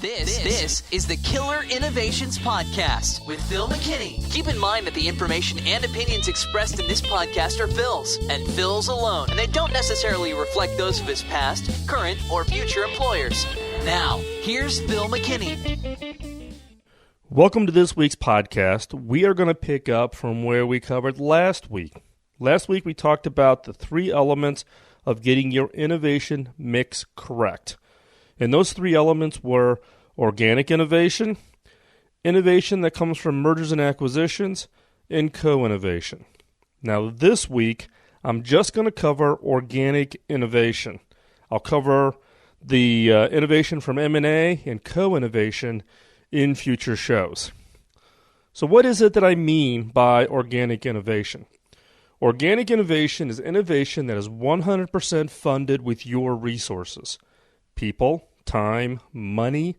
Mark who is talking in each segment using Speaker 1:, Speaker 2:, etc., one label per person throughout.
Speaker 1: This is the Killer Innovations Podcast with Phil McKinney. Keep in mind that the information and opinions expressed in this podcast are Phil's, and Phil's alone, and they don't necessarily reflect those of his past, current, or future employers. Now, here's Phil McKinney.
Speaker 2: Welcome to this week's podcast. We are going to pick up from where we covered last week. Last week we talked about the three elements of getting your innovation mix correct. And those three elements were organic innovation, innovation that comes from mergers and acquisitions, and co-innovation. Now this week, I'm just going to cover organic innovation. I'll cover the innovation from M&A and co-innovation in future shows. So what is it that I mean by organic innovation? Organic innovation is innovation that is 100% funded with your resources. People, time, money,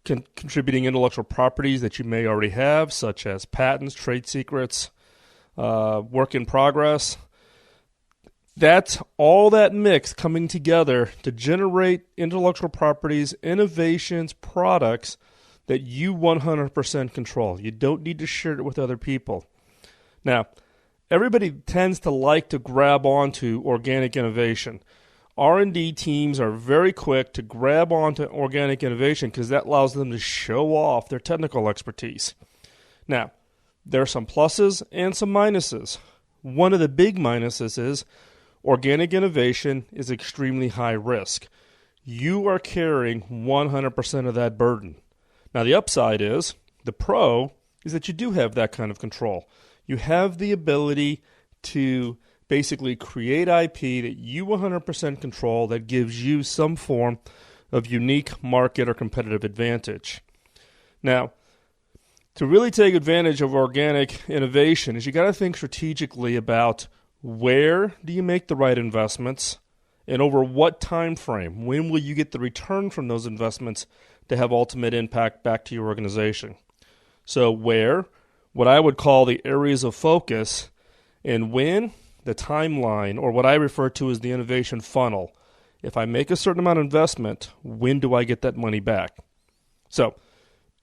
Speaker 2: contributing intellectual properties that you may already have, such as patents, trade secrets, work in progress. That's all that mix coming together to generate intellectual properties, innovations, products that you 100% control. You don't need to share it with other people. Now, everybody tends to like to grab onto organic innovation. R&D teams are very quick to grab onto organic innovation because that allows them to show off their technical expertise. Now, there are some pluses and some minuses. One of the big minuses is organic innovation is extremely high risk. You are carrying 100% of that burden. Now, the upside is, the pro, is that you do have that kind of control. You have the ability to basically create IP that you 100% control that gives you some form of unique market or competitive advantage. Now, to really take advantage of organic innovation is you got to think strategically about where do you make the right investments and over what time frame. When will you get the return from those investments to have ultimate impact back to your organization? So where, what I would call the areas of focus, and when, the timeline, or what I refer to as the innovation funnel. If I make a certain amount of investment, when do I get that money back? So,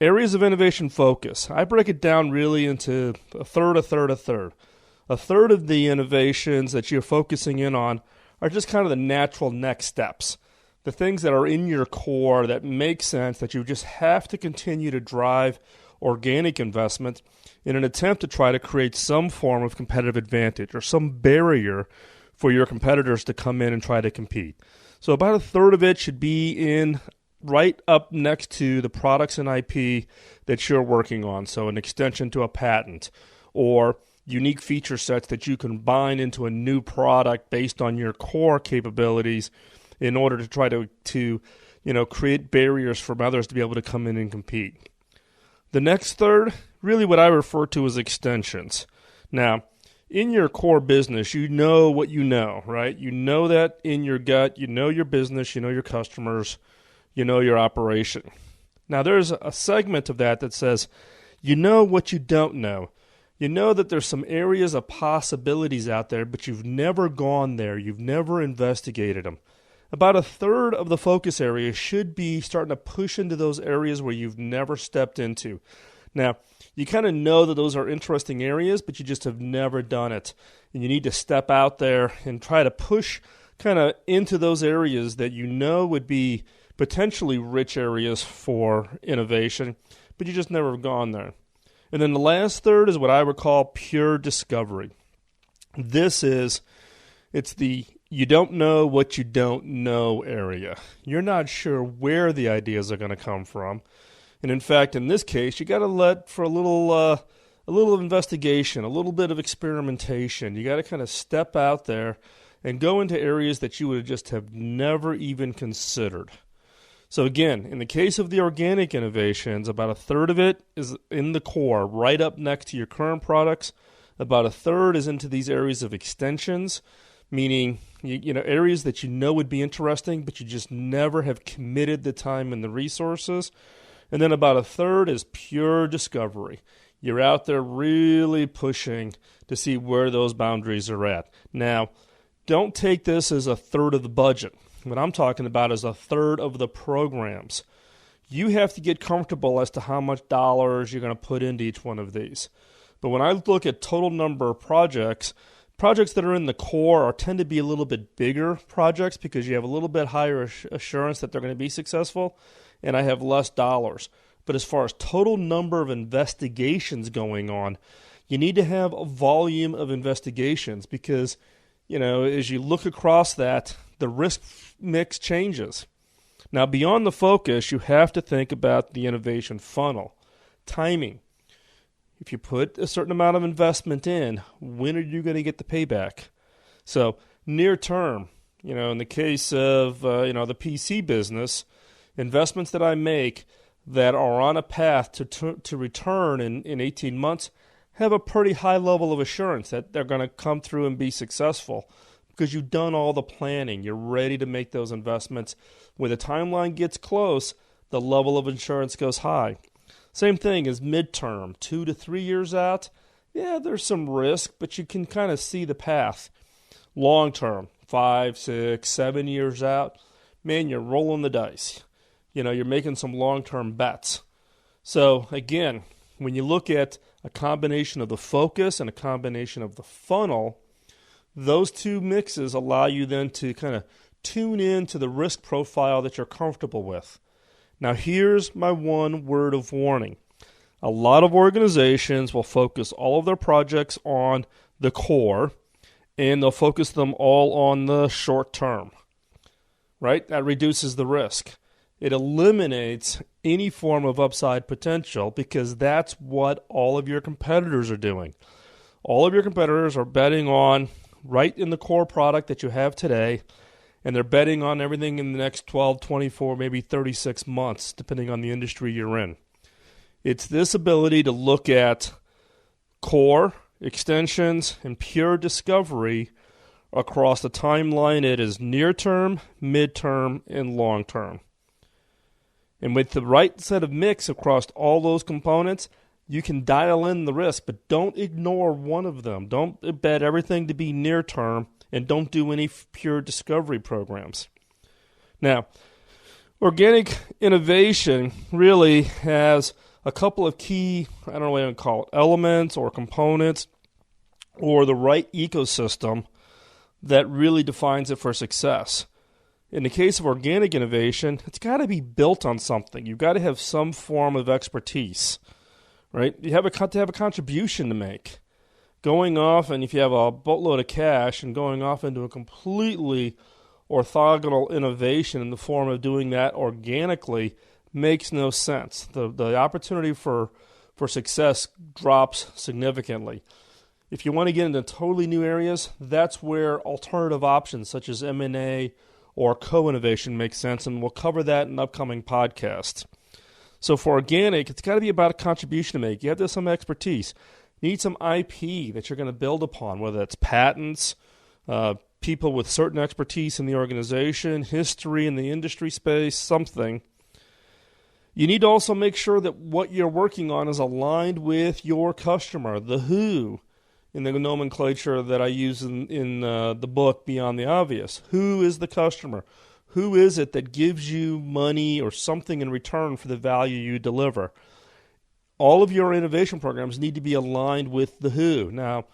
Speaker 2: areas of innovation focus. I break it down really into a third. A third of the innovations that you're focusing in on are just kind of the natural next steps. The things that are in your core that make sense, that you just have to continue to drive organic investment in an attempt to try to create some form of competitive advantage or some barrier for your competitors to come in and try to compete. So about a third of it should be in right up next to the products and IP that you're working on. So an extension to a patent or unique feature sets that you can bind into a new product based on your core capabilities in order to try to create barriers for others to be able to come in and compete. The next third, really what I refer to as extensions. Now, in your core business, you know what you know, right? You know that in your gut, you know your business, you know your customers, you know your operation. Now, there's a segment of that says, you know what you don't know. You know that there's some areas of possibilities out there, but you've never gone there. You've never investigated them. About a third of the focus area should be starting to push into those areas where you've never stepped into. Now, you kind of know that those are interesting areas, but you just have never done it. And you need to step out there and try to push kind of into those areas that you know would be potentially rich areas for innovation, but you just never have gone there. And then the last third is what I would call pure discovery. It's the you don't know what you don't know area. You're not sure where the ideas are going to come from. And in fact, in this case, you got to let for a little investigation, a little bit of experimentation. You got to kind of step out there and go into areas that you would just have never even considered. So again, in the case of the organic innovations, about a third of it is in the core, right up next to your current products. About a third is into these areas of extensions, meaning areas that you know would be interesting, but you just never have committed the time and the resources. And then about a third is pure discovery. You're out there really pushing to see where those boundaries are at. Now, don't take this as a third of the budget. What I'm talking about is a third of the programs. You have to get comfortable as to how much dollars you're going to put into each one of these. But when I look at total number of projects that are in the core tend to be a little bit bigger projects because you have a little bit higher assurance that they're going to be successful, and I have less dollars. But as far as total number of investigations going on, you need to have a volume of investigations because, as you look across that, the risk mix changes. Now, beyond the focus, you have to think about the innovation funnel, timing. If you put a certain amount of investment in, when are you going to get the payback? So near term, in the case of the PC business, investments that I make that are on a path to return in 18 months have a pretty high level of assurance that they're going to come through and be successful because you've done all the planning. You're ready to make those investments. When the timeline gets close, the level of insurance goes high. Same thing as midterm, 2 to 3 years out. Yeah, there's some risk, but you can kind of see the path. Long term, 5, 6, 7 years out, man, you're rolling the dice. You're making some long-term bets. So again, when you look at a combination of the focus and a combination of the funnel, those two mixes allow you then to kind of tune in to the risk profile that you're comfortable with. Now, here's my one word of warning. A lot of organizations will focus all of their projects on the core, and they'll focus them all on the short term, right? That reduces the risk. It eliminates any form of upside potential because that's what all of your competitors are doing. All of your competitors are betting on right in the core product that you have today, and they're betting on everything in the next 12, 24, maybe 36 months, depending on the industry you're in. It's this ability to look at core, extensions, and pure discovery across the timeline. It is near-term, mid-term, and long-term. And with the right set of mix across all those components, you can dial in the risk, but don't ignore one of them. Don't bet everything to be near-term, and don't do any pure discovery programs. Now, organic innovation really has a couple of key, I don't know what I would call it, elements or components or the right ecosystem that really defines it for success. In the case of organic innovation, it's got to be built on something. You've got to have some form of expertise, right? You have to have a contribution to make. Going off, and if you have a boatload of cash and going off into a completely orthogonal innovation in the form of doing that organically makes no sense. The opportunity for success drops significantly. If you want to get into totally new areas, that's where alternative options such as M&A or co-innovation makes sense, and we'll cover that in upcoming podcasts. So for organic, it's got to be about a contribution to make. You have to have some expertise. You need some IP that you're going to build upon, whether that's patents, people with certain expertise in the organization, history in the industry space, something. You need to also make sure that what you're working on is aligned with your customer, the who, in the nomenclature that I use in the book Beyond the Obvious. Who is the customer? Who is it that gives you money or something in return for the value you deliver? All of your innovation programs need to be aligned with the who. Now,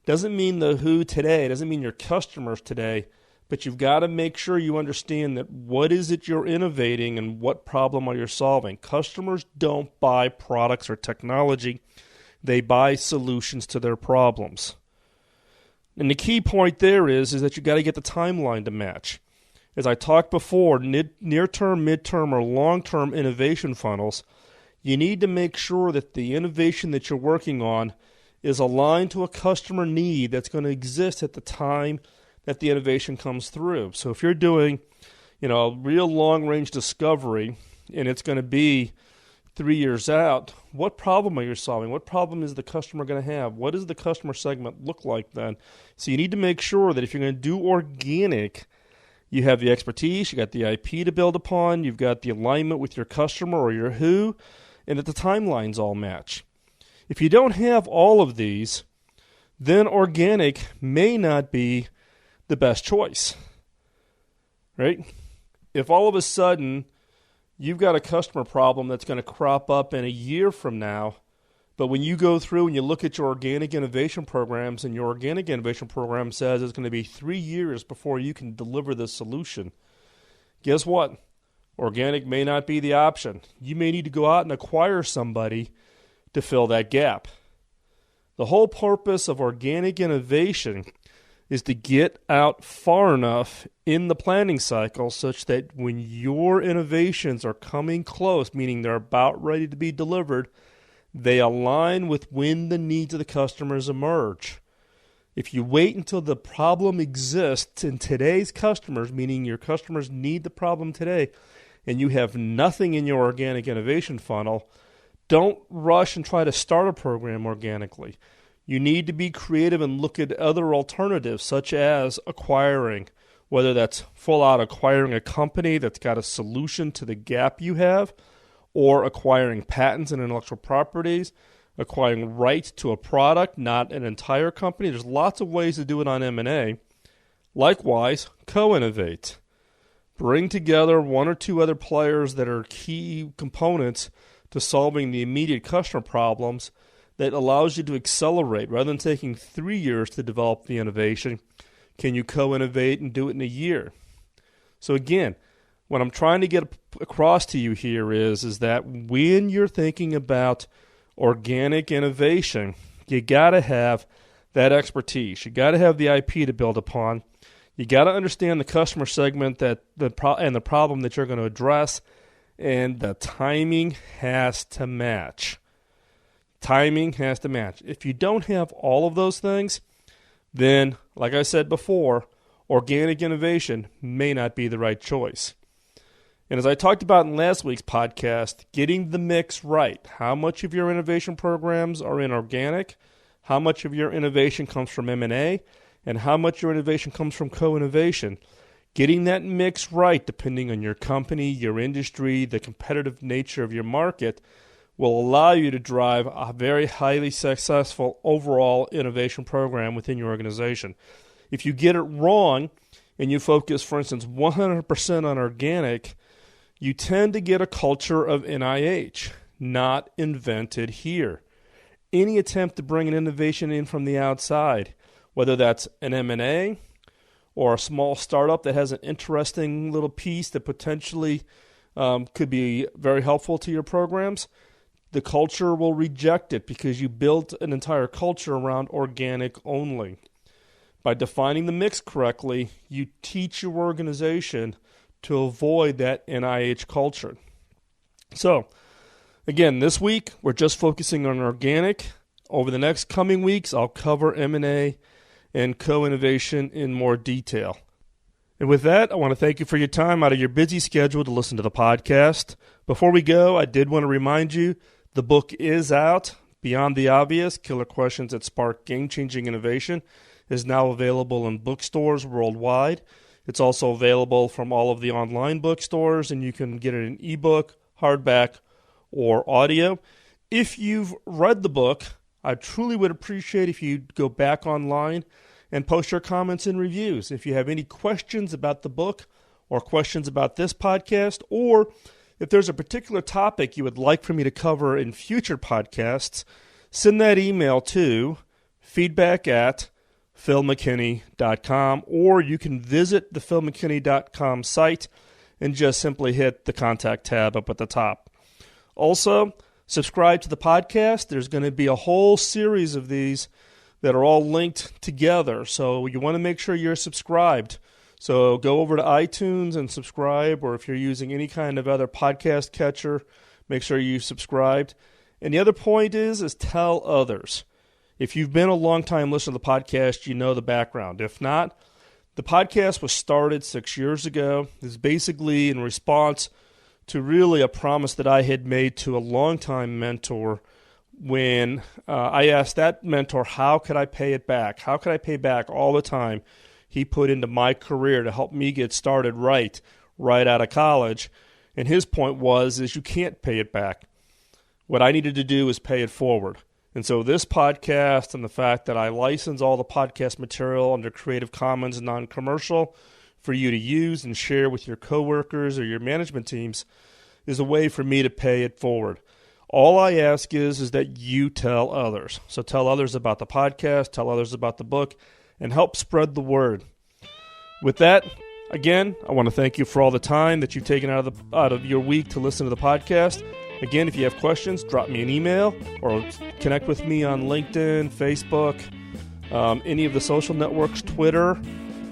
Speaker 2: doesn't mean the who today, doesn't mean your customers today, but you've got to make sure you understand that what is it you're innovating and what problem are you solving. Customers don't buy products or technology. They buy solutions to their problems. And the key point there is that you've got to get the timeline to match. As I talked before, near-term, mid-term, or long-term innovation funnels, you need to make sure that the innovation that you're working on is aligned to a customer need that's going to exist at the time that the innovation comes through. So if you're doing, a real long-range discovery and it's going to be 3 years out, what problem are you solving? What problem is the customer going to have? What does the customer segment look like then? So you need to make sure that if you're going to do organic, you have the expertise, you got the IP to build upon, you've got the alignment with your customer or your who, and that the timelines all match. If you don't have all of these, then organic may not be the best choice, right? If all of a sudden you've got a customer problem that's going to crop up in a year from now. But when you go through and you look at your organic innovation programs, and your organic innovation program says it's going to be 3 years before you can deliver this solution, guess what? Organic may not be the option. You may need to go out and acquire somebody to fill that gap. The whole purpose of organic innovation is to get out far enough in the planning cycle such that when your innovations are coming close, meaning they're about ready to be delivered, they align with when the needs of the customers emerge. If you wait until the problem exists in today's customers, meaning your customers need the problem today, and you have nothing in your organic innovation funnel, don't rush and try to start a program organically. You need to be creative and look at other alternatives, such as acquiring, whether that's full out acquiring a company that's got a solution to the gap you have, or acquiring patents and intellectual properties, acquiring rights to a product, not an entire company. There's lots of ways to do it on M&A. Likewise, co-innovate. Bring together one or two other players that are key components to solving the immediate customer problems that allows you to accelerate. Rather than taking 3 years to develop the innovation, can you co-innovate and do it in a year? So again, what I'm trying to get across to you here is that when you're thinking about organic innovation, you got to have that expertise. You got to have the IP to build upon. You got to understand the customer segment and the problem that you're going to address, and the timing has to match. Timing has to match. If you don't have all of those things, then, like I said before, organic innovation may not be the right choice. And as I talked about in last week's podcast, getting the mix right. How much of your innovation programs are in organic? How much of your innovation comes from M&A? And how much of your innovation comes from co-innovation? Getting that mix right, depending on your company, your industry, the competitive nature of your market, will allow you to drive a very highly successful overall innovation program within your organization. If you get it wrong and you focus, for instance, 100% on organic, you tend to get a culture of NIH, not invented here. Any attempt to bring an innovation in from the outside, whether that's an M&A or a small startup that has an interesting little piece that potentially could be very helpful to your programs, the culture will reject it because you built an entire culture around organic only. By defining the mix correctly, you teach your organization to avoid that NIH culture. So, again, this week we're just focusing on organic. Over the next coming weeks, I'll cover M&A and co-innovation in more detail. And with that, I want to thank you for your time out of your busy schedule to listen to the podcast. Before we go, I did want to remind you the book is out. Beyond the Obvious, Killer Questions That Spark Game-Changing Innovation is now available in bookstores worldwide. It's also available from all of the online bookstores, and you can get it in ebook, hardback, or audio. If you've read the book, I truly would appreciate if you'd go back online and post your comments and reviews. If you have any questions about the book or questions about this podcast, or if there's a particular topic you would like for me to cover in future podcasts, send that email to feedback@philmckinney.com, or you can visit the philmckinney.com site and just simply hit the contact tab up at the top. Also, subscribe to the podcast. There's going to be a whole series of these that are all linked together, so you want to make sure you're subscribed. So go over to iTunes and subscribe, or if you're using any kind of other podcast catcher, make sure you subscribed. And the other point is tell others. If you've been a long-time listener to the podcast, you know the background. If not, the podcast was started 6 years ago. It's basically in response to really a promise that I had made to a longtime mentor when I asked that mentor, how could I pay it back? How could I pay back all the time he put into my career to help me get started right out of college? And his point is you can't pay it back. What I needed to do is pay it forward. And so this podcast and the fact that I license all the podcast material under Creative Commons non-commercial for you to use and share with your coworkers or your management teams is a way for me to pay it forward. All I ask is that you tell others. So tell others about the podcast, tell others about the book, and help spread the word. With that, again, I want to thank you for all the time that you've taken out of your week to listen to the podcast. Again, if you have questions, drop me an email or connect with me on LinkedIn, Facebook, any of the social networks, Twitter,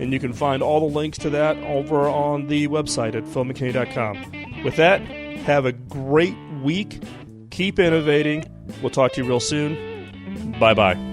Speaker 2: and you can find all the links to that over on the website at philmckinney.com. With that, have a great week. Keep innovating. We'll talk to you real soon. Bye-bye.